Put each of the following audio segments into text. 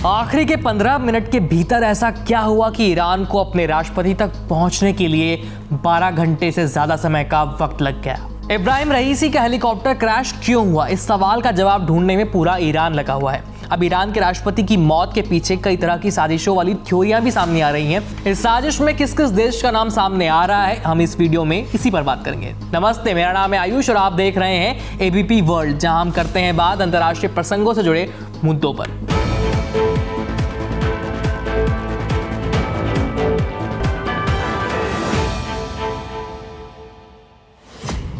आखिरी के 15 मिनट के भीतर ऐसा क्या हुआ कि ईरान को अपने राष्ट्रपति तक पहुंचने के लिए 12 घंटे से ज्यादा समय का वक्त लग गया। इब्राहिम रईसी का हेलीकॉप्टर क्रैश क्यों हुआ, इस सवाल का जवाब ढूंढने में पूरा ईरान लगा हुआ है। अब ईरान के राष्ट्रपति की मौत के पीछे कई तरह की साजिशों वाली थ्योरियां भी सामने आ रही हैं। इस साजिश में किस किस देश का नाम सामने आ रहा है, हम इस वीडियो में इसी पर बात करेंगे। नमस्ते, मेरा नाम है आयुष और आप देख रहे हैं एबीपी वर्ल्ड, जहां हम करते हैं बात अंतर्राष्ट्रीय प्रसंगों से जुड़े मुद्दों पर।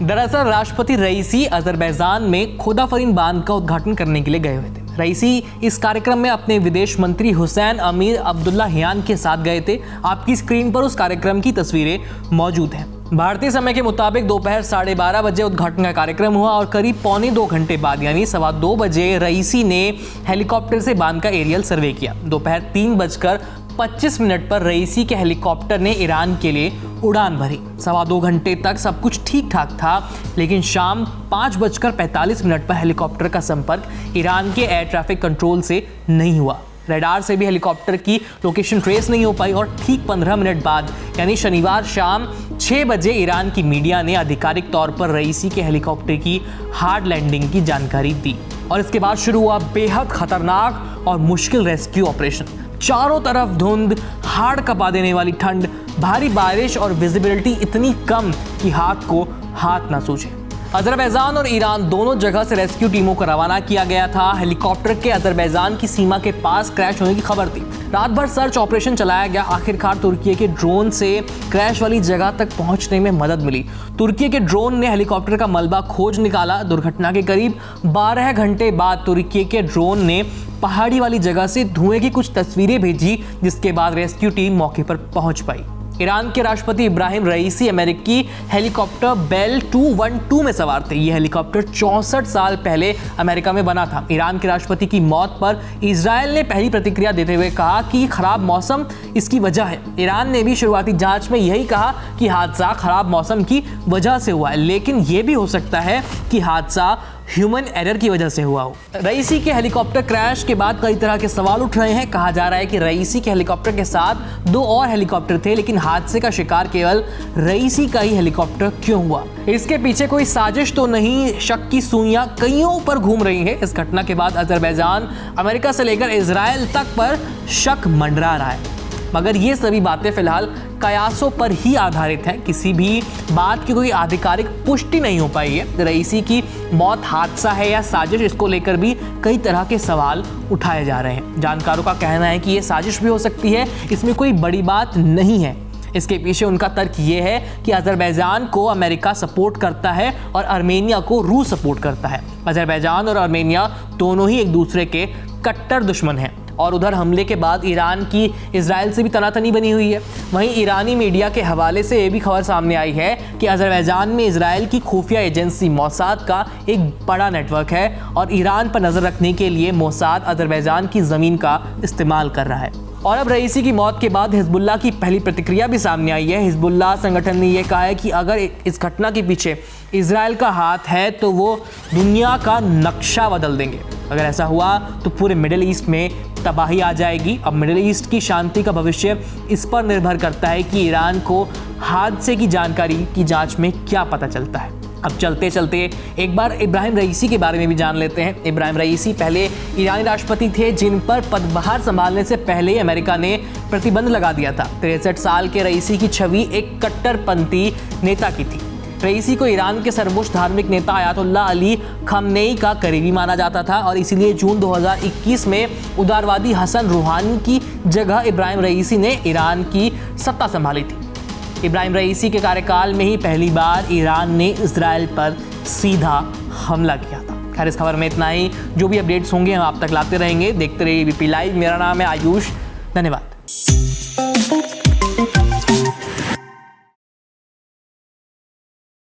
दरअसल राष्ट्रपति रईसी अजरबैजान में खोदाफरीन बांध का उद्घाटन करने के लिए गए हुए थे। रईसी इस कार्यक्रम में अपने विदेश मंत्री हुसैन अमीर अब्दुल्लाहियान के साथ गए थे। आपकी स्क्रीन पर उस कार्यक्रम की तस्वीरें मौजूद हैं। भारतीय समय के मुताबिक दोपहर 12:30 बजे उद्घाटन का कार्यक्रम हुआ और करीब 1.25 घंटे बाद यानी 2:15 बजे रईसी ने हेलीकॉप्टर से बांध का एरियल सर्वे किया। दोपहर 3:25 पर रईसी के हेलीकॉप्टर ने ईरान के लिए उड़ान भरी। 2.25 घंटे तक सब कुछ ठीक ठाक था, लेकिन शाम 5:45 पर हेलीकॉप्टर का संपर्क ईरान के एयर ट्रैफिक कंट्रोल से नहीं हुआ। रडार से भी हेलीकॉप्टर की लोकेशन ट्रेस नहीं हो पाई और ठीक 15 मिनट बाद यानी शनिवार शाम 6 बजे ईरान की मीडिया ने आधिकारिक तौर पर रईसी के हेलीकॉप्टर की हार्ड लैंडिंग की जानकारी दी और इसके बाद शुरू हुआ बेहद खतरनाक और मुश्किल रेस्क्यू ऑपरेशन। चारों तरफ धुंध, हाड़ कपा देने वाली ठंड, भारी बारिश और विजिबिलिटी इतनी कम कि हाथ को हाथ ना सूझे। अजरबैजान और ईरान दोनों जगह से रेस्क्यू टीमों को रवाना किया गया था। हेलीकॉप्टर के अजरबैजान की सीमा के पास क्रैश होने की खबर थी। रात भर सर्च ऑपरेशन चलाया गया। आखिरकार तुर्की के ड्रोन से क्रैश वाली जगह तक पहुंचने में मदद मिली। तुर्की के ड्रोन ने हेलीकॉप्टर का मलबा खोज निकाला। दुर्घटना के करीब 12 घंटे बाद तुर्की के ड्रोन ने पहाड़ी वाली जगह से धुएं की कुछ तस्वीरें भेजी, जिसके बाद रेस्क्यू टीम मौके पर पहुंच पाई। ईरान के राष्ट्रपति इब्राहिम रईसी अमेरिकी हेलीकॉप्टर बेल 212 में सवार थे। यह हेलीकॉप्टर 64 साल पहले अमेरिका में बना था। ईरान के राष्ट्रपति की मौत पर इजराइल ने पहली प्रतिक्रिया देते हुए कहा कि खराब मौसम इसकी वजह है। ईरान ने भी शुरुआती जांच में यही कहा कि हादसा खराब मौसम की वजह से हुआ है, लेकिन यह भी हो सकता है कि हादसा ह्यूमन एरर की वजह से हुआ हो। रईसी के हेलीकॉप्टर क्रैश के बाद कई तरह के सवाल उठ रहे हैं। कहा जा रहा है कि रईसी के हेलीकॉप्टर के साथ 2 और हेलीकॉप्टर थे, लेकिन हादसे का शिकार केवल रईसी का ही हेलीकॉप्टर क्यों हुआ? इसके पीछे कोई साजिश तो नहीं? शक की सुइयां कईयों पर घूम रही हैं। इस घटना के बाद अजरबैजान, अमेरिका से लेकर इजराइल तक पर शक मंडरा रहा है, मगर ये सभी बातें फिलहाल कयासों पर ही आधारित हैं। किसी भी बात की कोई आधिकारिक पुष्टि नहीं हो पाई है। रईसी की मौत हादसा है या साजिश, इसको लेकर भी कई तरह के सवाल उठाए जा रहे हैं। जानकारों का कहना है कि ये साजिश भी हो सकती है, इसमें कोई बड़ी बात नहीं है। इसके पीछे उनका तर्क ये है कि अजरबैजान को अमेरिका सपोर्ट करता है और आर्मेनिया को रूस सपोर्ट करता है। अजरबैजान और आर्मेनिया दोनों ही एक दूसरे के कट्टर दुश्मन हैं और उधर हमले के बाद ईरान की इजराइल से भी तनातनी बनी हुई है। वहीं ईरानी मीडिया के हवाले से ये भी खबर सामने आई है कि अजरबैजान में इजराइल की खुफिया एजेंसी मोसाद का एक बड़ा नेटवर्क है और ईरान पर नजर रखने के लिए मोसाद अजरबैजान की जमीन का इस्तेमाल कर रहा है। और अब रईसी की मौत के बाद हिजबुल्लाह की पहली प्रतिक्रिया भी सामने आई है। हिजबुल्लाह संगठन ने यह कहा है कि अगर इस घटना के पीछे इजराइल का हाथ है तो वो दुनिया का नक्शा बदल देंगे। अगर ऐसा हुआ तो पूरे मिडिल ईस्ट में तबाही आ जाएगी। अब मिडिल ईस्ट की शांति का भविष्य इस पर निर्भर करता है कि ईरान को हादसे की जानकारी की जांच में क्या पता चलता है। अब चलते चलते एक बार इब्राहिम रईसी के बारे में भी जान लेते हैं। इब्राहिम रईसी पहले ईरानी राष्ट्रपति थे, जिन पर पदभार संभालने से पहले ही अमेरिका ने प्रतिबंध लगा दिया था। 63 साल के रईसी की छवि एक कट्टरपंथी नेता की थी। रईसी को ईरान के सर्वोच्च धार्मिक नेता आयतुल्लाह अली खamenei का करीबी माना जाता था और इसीलिए जून 2021 में उदारवादी हसन रूहानी की जगह इब्राहिम रईसी ने ईरान की सत्ता संभाली थी। इब्राहिम रईसी के कार्यकाल में ही पहली बार ईरान ने इजराइल पर सीधा हमला किया था। खैर, इस खबर में इतना ही। जो भी अपडेट्स होंगे हम आप तक लाते रहेंगे। देखते रहिए एबीपी लाइव। मेरा नाम है आयुष। धन्यवाद।